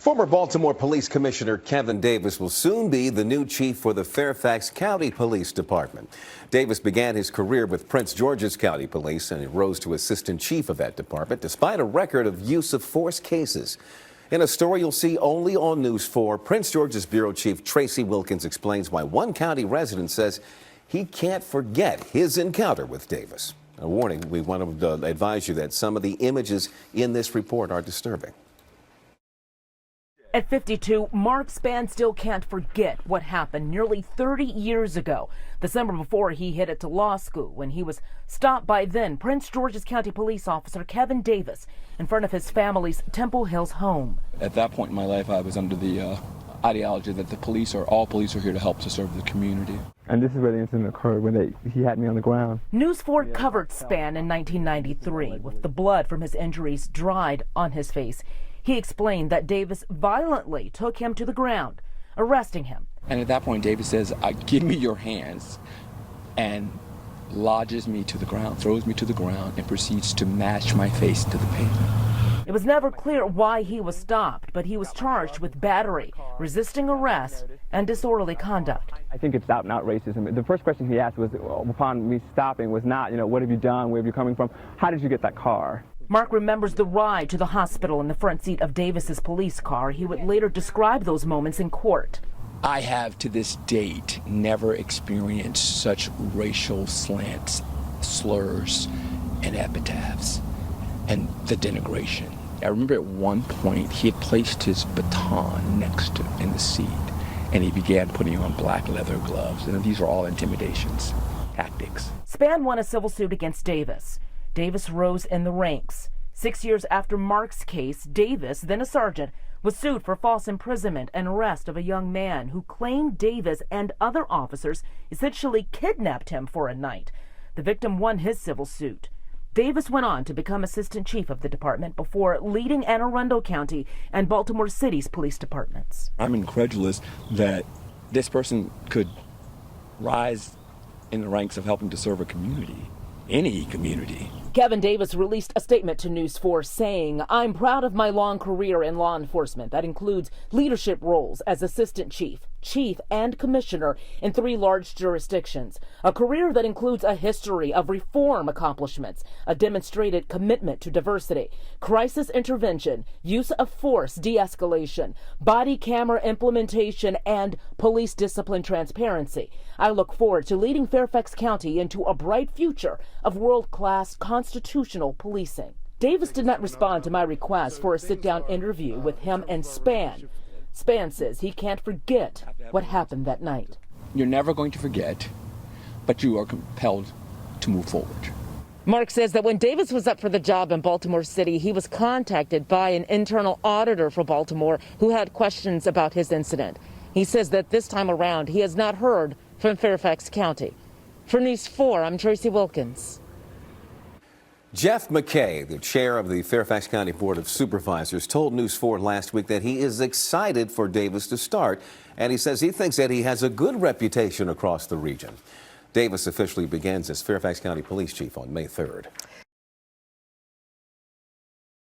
Former Baltimore Police Commissioner Kevin Davis will soon be the new chief for the Fairfax County Police Department. Davis began his career with Prince George's County Police and he rose to assistant chief of that department despite a record of use of force cases. In a story you'll see only on News 4, Prince George's Bureau Chief Tracy Wilkins explains why one county resident says he can't forget his encounter with Davis. A warning, we want to advise you that some of the images in this report are disturbing. At 52, Mark Spann still can't forget what happened nearly 30 years ago, the summer before he headed to law school, when he was stopped by then Prince George's County Police Officer Kevin Davis in front of his family's Temple Hills home. At that point in my life, I was under the ideology that all police are here to help to serve the community. And this is where the incident occurred, when he had me on the ground. News 4 covered Spann in 1993 with the blood from his injuries dried on his face. He explained that Davis violently took him to the ground, arresting him. And at that point, Davis says, give me your hands, and lodges me to the ground, throws me to the ground, and proceeds to mash my face to the pavement. It was never clear why he was stopped, but he was charged with battery, resisting arrest, and disorderly conduct. I think it's out-and-out racism. The first question he asked was, upon me stopping, was not, what have you done, where have you coming from, how did you get that car? Mark remembers the ride to the hospital in the front seat of Davis's police car. He would later describe those moments in court. I have to this date never experienced such racial slants, slurs, and epitaphs, and the denigration. I remember at one point he had placed his baton next to in the seat, and he began putting on black leather gloves, and these were all intimidations, tactics. Spann won a civil suit against Davis. Davis rose in the ranks. 6 years after Mark's case, Davis, then a sergeant, was sued for false imprisonment and arrest of a young man who claimed Davis and other officers essentially kidnapped him for a night. The victim won his civil suit. Davis went on to become assistant chief of the department before leading Anne Arundel County and Baltimore City's police departments. I'm incredulous that this person could rise in the ranks of helping to serve a community, any community. Kevin Davis released a statement to News 4 saying, "I'm proud of my long career in law enforcement that includes leadership roles as assistant chief, chief, and commissioner in 3 large jurisdictions. A career that includes a history of reform accomplishments, a demonstrated commitment to diversity, crisis intervention, use of force de-escalation, body camera implementation, and police discipline transparency. I look forward to leading Fairfax County into a bright future of world-class constitutional policing." Davis did not respond to my request for a sit-down interview with him and Spann. Spann says he can't forget what happened that night. You're never going to forget, but you are compelled to move forward. Mark says that when Davis was up for the job in Baltimore City, he was contacted by an internal auditor for Baltimore who had questions about his incident. He says that this time around, he has not heard from Fairfax County. For News 4, I'm Tracy Wilkins. Jeff Mckay, the chair of the Fairfax County Board of Supervisors, told News 4 last week that he is excited for Davis to start, and he says he thinks that he has a good reputation across the region. Davis officially begins as Fairfax County Police Chief on May 3rd.